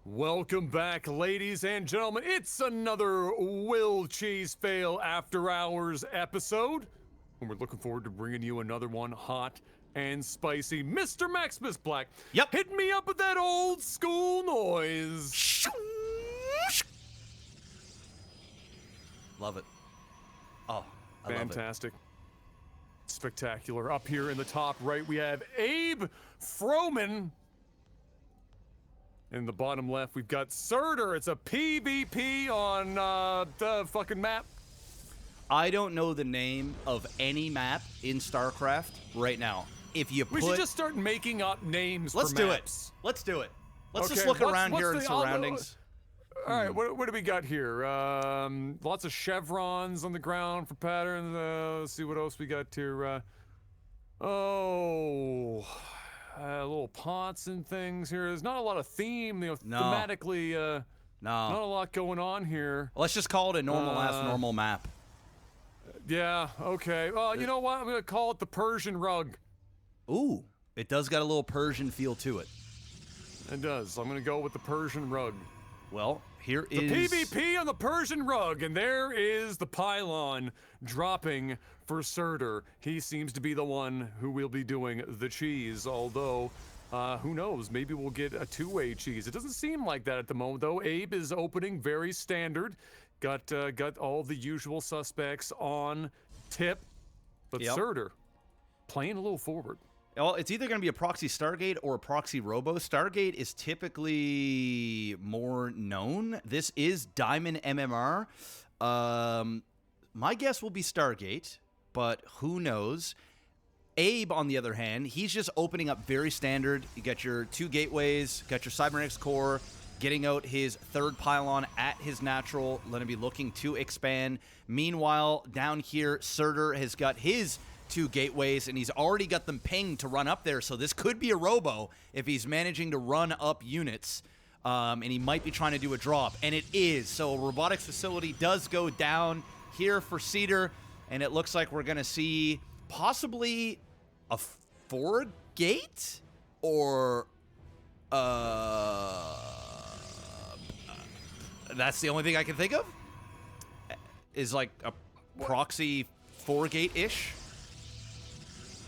Welcome back, ladies and gentlemen. It's another Will Cheese Fail After Hours episode. And we're looking forward to bringing you another one hot and spicy. Mr. Maximus Black. Yep. Hit me up with that old school noise. Love it. Oh, I Fantastic. Spectacular. Up here in the top right, we have Abe Froman. In the bottom left, we've got Surtur. It's a PvP on the fucking map. I don't know the name of any map in StarCraft right now. If you We should just start making up names for maps. Let's do it. Let's Okay, just look around what's here in the- surroundings. All right, what do we got here? Lots of chevrons on the ground for patterns. Let's see what else we got here. Little pots and things here. There's not a lot of theme, thematically. Not a lot going on here. Let's just call it a normal map. Yeah. Okay. Well, you know what? I'm gonna call it the Persian rug. Ooh, it does got a little Persian feel to it. It does. I'm gonna go with the Persian rug. Well, here The is PvP on the Persian rug, and there is the pylon dropping for Surtur. He seems to be the one who will be doing the cheese, although, who knows, maybe we'll get a two-way cheese. It doesn't seem like that at the moment, though. Abe is opening very standard. Got all the usual suspects on tip, but Yep. Surtur playing a little forward. Well, it's either going to be a proxy Stargate or a proxy Robo. Stargate is typically more known. This is Diamond MMR. My guess will be Stargate, but who knows? Abe, on the other hand, he's just opening up very standard. You got your two gateways, got your cybernetics core, getting out his third pylon at his natural, going to be looking to expand. Meanwhile, down here, Surtur has got his two gateways, and he's already got them pinged to run up there, so this could be a Robo if he's managing to run up units, and he might be trying to do a drop, and it is. So a robotics facility does go down here for Cedar, and it looks like we're going to see possibly a forward gate, or that's the only thing I can think of, is like a proxy 4-gate-ish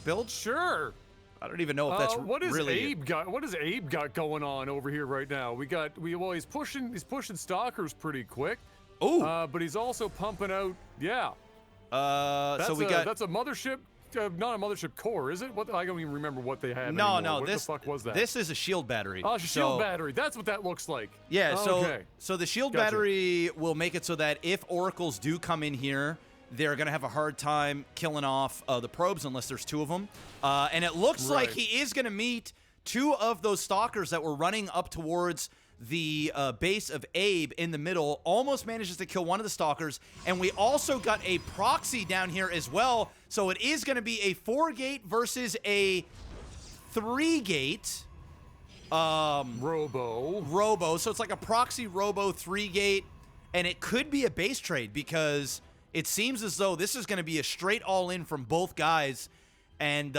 build. Sure. I don't even know if that's what is really Abe got? What does Abe got going on over here right now? He's pushing stalkers pretty quick. Oh, but he's also pumping out. Yeah. so we got that's a mothership. Not a mothership core, is it? What? I don't even remember what they had. no. What This the fuck was that? This is a shield battery. Oh, it's a shield battery. That's what that looks like. Yeah. Okay. So the shield Gotcha. battery will make it so that if oracles do come in here, they're going to have a hard time killing off the probes unless there's two of them. And it looks like he is going to meet two of those stalkers that were running up towards the base of Abe in the middle. Almost manages to kill one of the stalkers. And we also got a proxy down here as well. So it is going to be a 4-gate versus a 3-gate. Robo. So it's like a proxy Robo 3-gate. And it could be a base trade because it seems as though this is going to be a straight all-in from both guys. And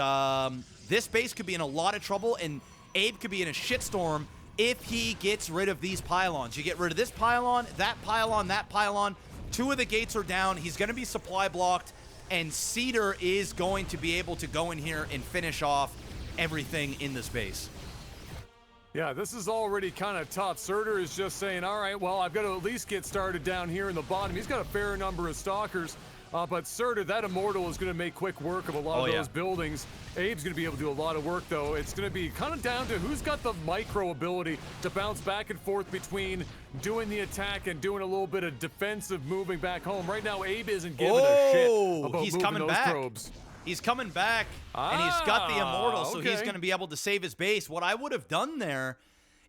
this base could be in a lot of trouble, and Abe could be in a shitstorm if he gets rid of these pylons. You get rid of this pylon, that pylon, that pylon. Two of the gates are down. He's going to be supply blocked, and Cedar is going to be able to go in here and finish off everything in this base. Yeah, this is already kind of tough. Surtur is just saying, all right, well, I've got to at least get started down here in the bottom. He's got a fair number of stalkers, but Surtur, that Immortal is going to make quick work of a lot of those buildings. Abe's going to be able to do a lot of work, though. It's going to be kind of down to who's got the micro ability to bounce back and forth between doing the attack and doing a little bit of defensive moving back home. Right now, Abe isn't giving a shit about moving those probes. He's coming back, and he's got the Immortal, so he's going to be able to save his base. What I would have done there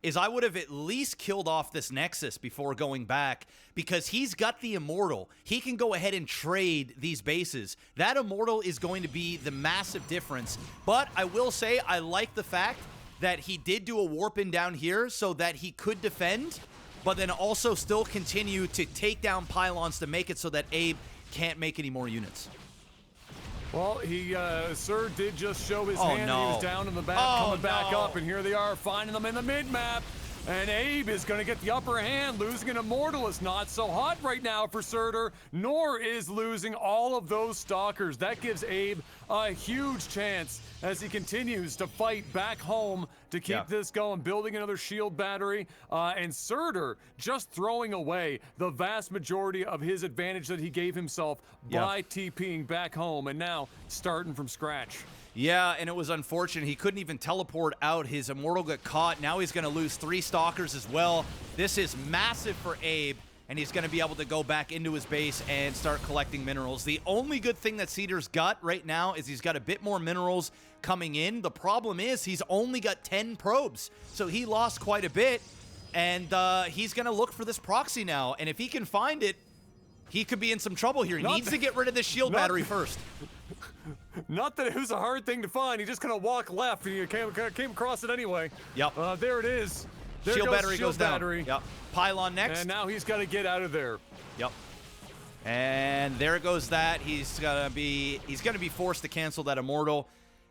is I would have at least killed off this Nexus before going back, because he's got the Immortal. He can go ahead and trade these bases. That Immortal is going to be the massive difference. But I will say I like the fact that he did do a warp in down here so that he could defend, but then also still continue to take down pylons to make it so that Abe can't make any more units. Well, Sir did just show his hand. He was down in the back, coming back up, and here they are, finding them in the mid-map. And Abe is going to get the upper hand. Losing an Immortal is not so hot right now for Surtur, nor is losing all of those Stalkers. That gives Abe a huge chance as he continues to fight back home to keep this going, building another shield battery. And Surtur just throwing away the vast majority of his advantage that he gave himself by TPing back home, and now starting from scratch. Yeah, and it was unfortunate. He couldn't even teleport out. His Immortal got caught. Now he's going to lose 3 Stalkers as well. This is massive for Abe, and he's going to be able to go back into his base and start collecting minerals. The only good thing that Cedar's got right now is he's got a bit more minerals coming in. The problem is he's only got 10 probes, so he lost quite a bit, and he's going to look for this proxy now, and if he can find it, he could be in some trouble here. He needs to get rid of this shield battery first. Not that it was a hard thing to find. He just kind of walked left, and he came across it anyway. Yep. There it is. There Shield battery shield goes battery. down. Yep. Pylon next. And now he's got to get out of there. Yep. And there goes that. He's gonna be forced to cancel that Immortal.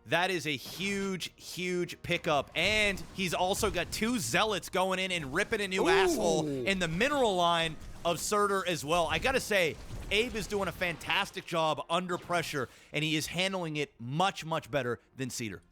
That is a huge, huge pickup. And he's also got 2 Zealots going in and ripping a new asshole in the mineral line of Surtur as well. I gotta say, Abe is doing a fantastic job under pressure, and he is handling it much, much better than Cedar.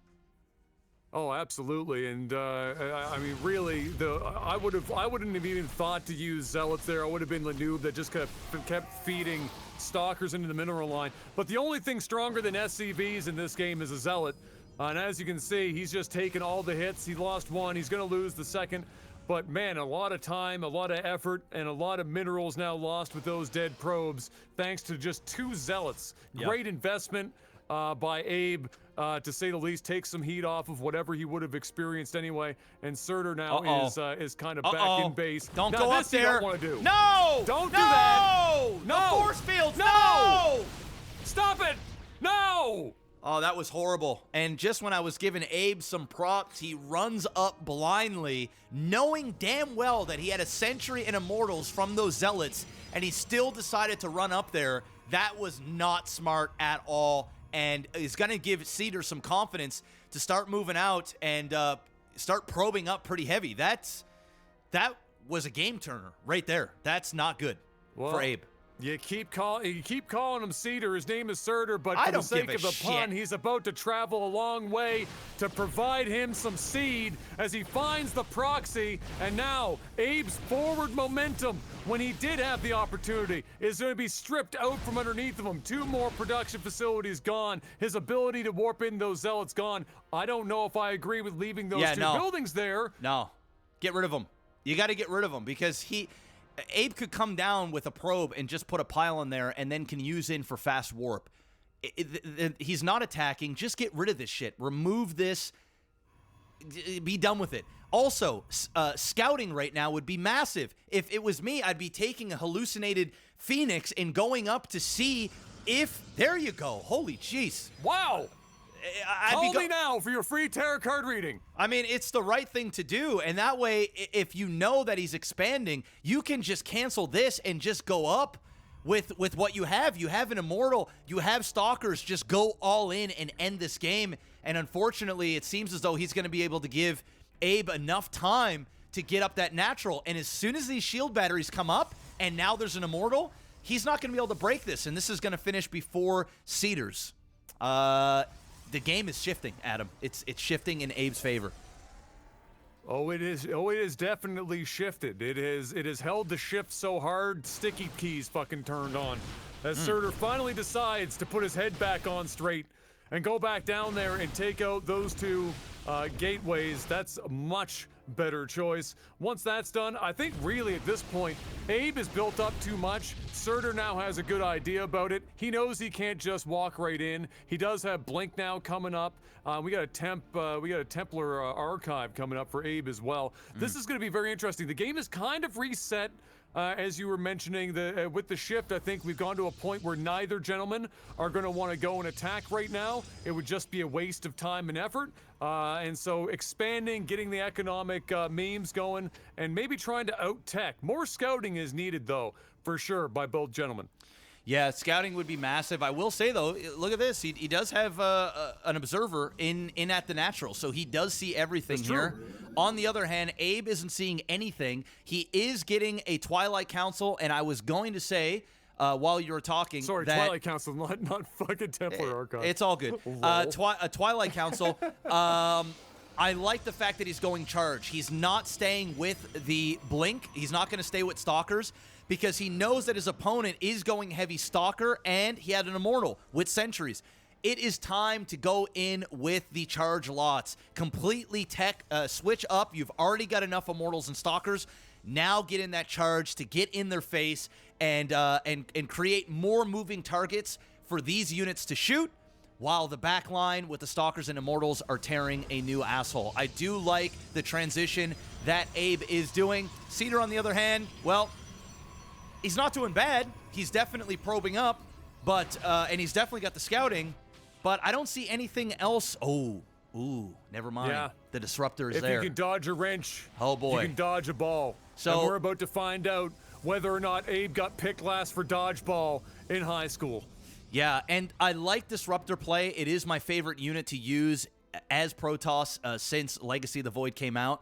Oh, absolutely, and I mean, really, I wouldn't have even thought to use Zealots there. I would have been Lanoob that just kept feeding Stalkers into the mineral line. But the only thing stronger than SCVs in this game is a Zealot, and as you can see, he's just taken all the hits. He lost 1. He's going to lose the second. But man, a lot of time, a lot of effort, and a lot of minerals now lost with those dead probes, thanks to just 2 Zealots. Great investment by Abe, to say the least. Take some heat off of whatever he would have experienced anyway. And Surtur now is kind of back in base. Don't now, go up there. You don't want to do. No! Don't do that. No! The force fields. No! Stop it! No! Oh, that was horrible. And just when I was giving Abe some props, he runs up blindly, knowing damn well that he had a Sentry and Immortals from those Zealots, and he still decided to run up there. That was not smart at all, and is going to give Cedar some confidence to start moving out and start probing up pretty heavy. That was a game turner right there. That's not good for Abe. You keep calling him Cedar. His name is Surtur, but I for the don't sake give of a the pun, shit. he's about to travel a long way to provide him some seed as he finds the proxy. And now Abe's forward momentum, when he did have the opportunity, is going to be stripped out from underneath of him. 2 more production facilities gone. His ability to warp in those Zealots gone. I don't know if I agree with leaving those 2 buildings there. No, get rid of them. You got to get rid of them because Abe could come down with a probe and just put a pylon there and then can use in for fast warp. He's not attacking. Just get rid of this shit. Remove this. Be done with it. Also, scouting right now would be massive. If it was me, I'd be taking a hallucinated Phoenix and going up to see if... There you go. Holy jeez. Wow. Call me now for your free tarot card reading. I mean, it's the right thing to do, and that way, if you know that he's expanding, you can just cancel this and just go up with what you have. You have an Immortal, you have Stalkers, just go all in and end this game, and unfortunately, it seems as though he's going to be able to give Abe enough time to get up that natural, and as soon as these shield batteries come up, and now there's an Immortal, he's not going to be able to break this, and this is going to finish before Cedars. The game is shifting, Adam. It's shifting in Abe's favor. Oh, it is. Oh, it is definitely shifted. It has held the shift so hard, sticky keys fucking turned on. As Surtur finally decides to put his head back on straight and go back down there and take out those 2 gateways. That's a much better choice. Once that's done, I think really at this point, Abe is built up too much. Surtur now has a good idea about it. He knows he can't just walk right in. He does have Blink now coming up. We got a Templar archive coming up for Abe as well. This is going to be very interesting. The game is kind of reset. As you were mentioning, with the shift, I think we've gone to a point where neither gentleman are going to want to go and attack right now. It would just be a waste of time and effort. And so expanding, getting the economic memes going, and maybe trying to out-tech. More scouting is needed, though, for sure, by both gentlemen. Yeah, scouting would be massive. I will say, though, look at this. He does have an observer in at the natural, so he does see everything here. On the other hand, Abe isn't seeing anything. He is getting a Twilight Council, and I was going to say, while you were talking, sorry, that Twilight Council, not fucking Templar Archive. it's all good. A Twilight Council. I like the fact that he's going charge. He's not staying with the Blink. He's not going to stay with Stalkers, because he knows that his opponent is going heavy Stalker, and he had an Immortal with Sentries. It is time to go in with the charge lots. Completely switch up. You've already got enough Immortals and Stalkers. Now get in that charge to get in their face and create more moving targets for these units to shoot, while the back line with the Stalkers and Immortals are tearing a new asshole. I do like the transition that Abe is doing. Cedar, on the other hand, well, he's not doing bad. He's definitely probing up, but and he's definitely got the scouting, but I don't see anything else. Oh, ooh, never mind. Yeah. The disruptor is if there. you can dodge a wrench, Oh, boy. you can dodge a ball. So- and we're about to find out whether or not Abe got picked last for dodgeball in high school. Yeah, and I like Disruptor play. It is my favorite unit to use as Protoss since Legacy of the Void came out.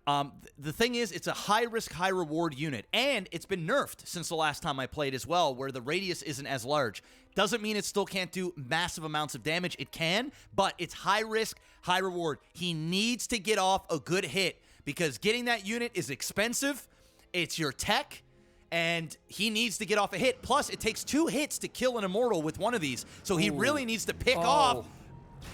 The thing is, it's a high-risk, high-reward unit, and it's been nerfed since the last time I played as well, where the radius isn't as large. Doesn't mean it still can't do massive amounts of damage. It can, but it's high-risk, high-reward. He needs to get off a good hit, because getting that unit is expensive. It's your tech, and he needs to get off a hit. Plus, it takes 2 hits to kill an Immortal with one of these, so he really needs to pick off.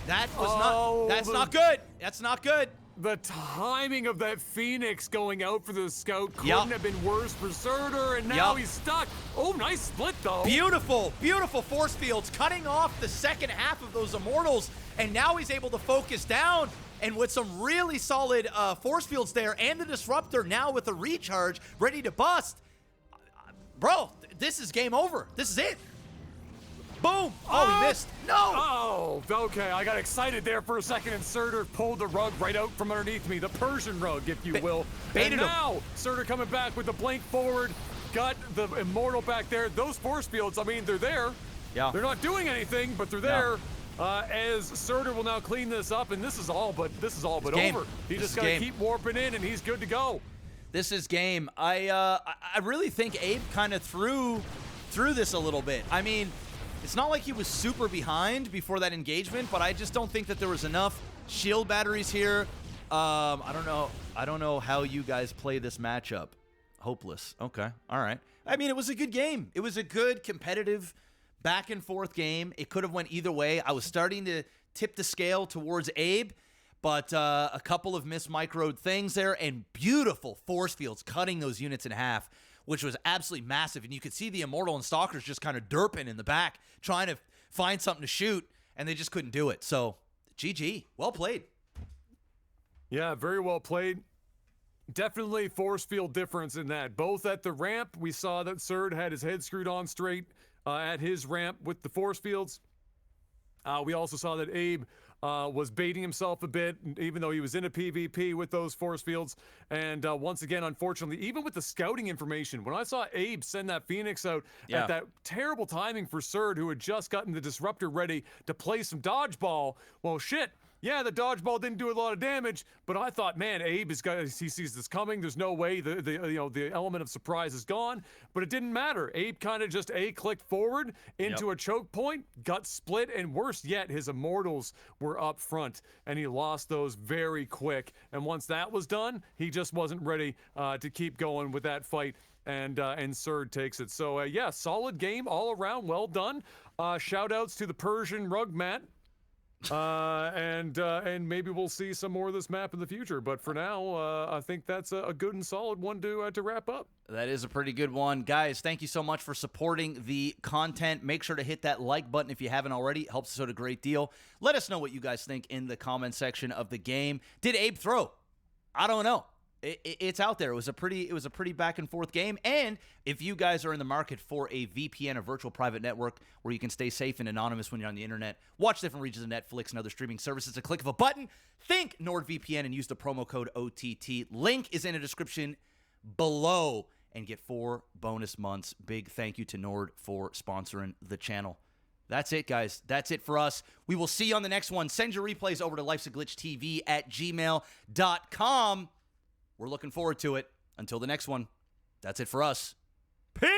That's not good. That's not good. The timing of that Phoenix going out for the scout couldn't have been worse for Surtur, and now he's stuck. Oh, nice split, though. Beautiful, beautiful force fields, cutting off the second half of those Immortals, and now he's able to focus down, and with some really solid force fields there, and the Disruptor now with a recharge, ready to bust. Bro, this is game over. This is it. Boom! Oh, he missed. No! Oh, okay. I got excited there for a second, and Surtur pulled the rug right out from underneath me. The Persian rug, if you will. Baited and now, Surtur coming back with the blink forward. Got the Immortal back there. Those force fields, I mean, they're there. Yeah. They're not doing anything, but they're there. As Surtur will now clean this up, and this is all but over. He just got to keep warping in, and he's good to go. This is game. I really think Abe kind of threw this a little bit. I mean, it's not like he was super behind before that engagement, but I just don't think that there was enough shield batteries here. I don't know how you guys play this matchup. Hopeless. Okay. All right. I mean, it was a good game. It was a good competitive back and forth game. It could have went either way. I was starting to tip the scale towards Abe, but a couple of mismicroed things there, and beautiful force fields cutting those units in half, which was absolutely massive. And you could see the Immortal and Stalkers just kind of derping in the back, trying to find something to shoot, and they just couldn't do it. So, GG. Well played. Yeah, very well played. Definitely force field difference in that. Both at the ramp, we saw that Surd had his head screwed on straight at his ramp with the force fields. We also saw that Abe was baiting himself a bit, even though he was in a PvP with those force fields. And once again, unfortunately, even with the scouting information, when I saw Abe send that Phoenix out at that terrible timing for Surd, who had just gotten the Disruptor ready to play some dodgeball, well, shit. Yeah, the dodgeball didn't do a lot of damage, but I thought, man, Abe he sees this coming. There's no way the element of surprise is gone, but it didn't matter. Abe kind of just clicked forward into a choke point, got split, and worse yet, his Immortals were up front, and he lost those very quick. And once that was done, he just wasn't ready to keep going with that fight. And Surd takes it. So yeah, solid game all around, well done. Shout outs to the Persian rug mat. And maybe we'll see some more of this map in the future. But for now, I think that's a good and solid one to wrap up. That is a pretty good one. Guys, thank you so much for supporting the content. Make sure to hit that like button if you haven't already. It helps us out a great deal. Let us know what you guys think in the comment section of the game. Did Abe throw? I don't know. It's out there. It was a pretty back and forth game. And if you guys are in the market for a VPN, a virtual private network where you can stay safe and anonymous when you're on the internet, watch different regions of Netflix and other streaming services, a click of a button, think NordVPN and use the promo code OTT. Link is in the description below. and get 4 bonus months. Big thank you to Nord for sponsoring the channel. That's it, guys. That's it for us. We will see you on the next one. Send your replays over to lifesaglitchtv@gmail.com. We're looking forward to it. Until the next one, that's it for us. Peace!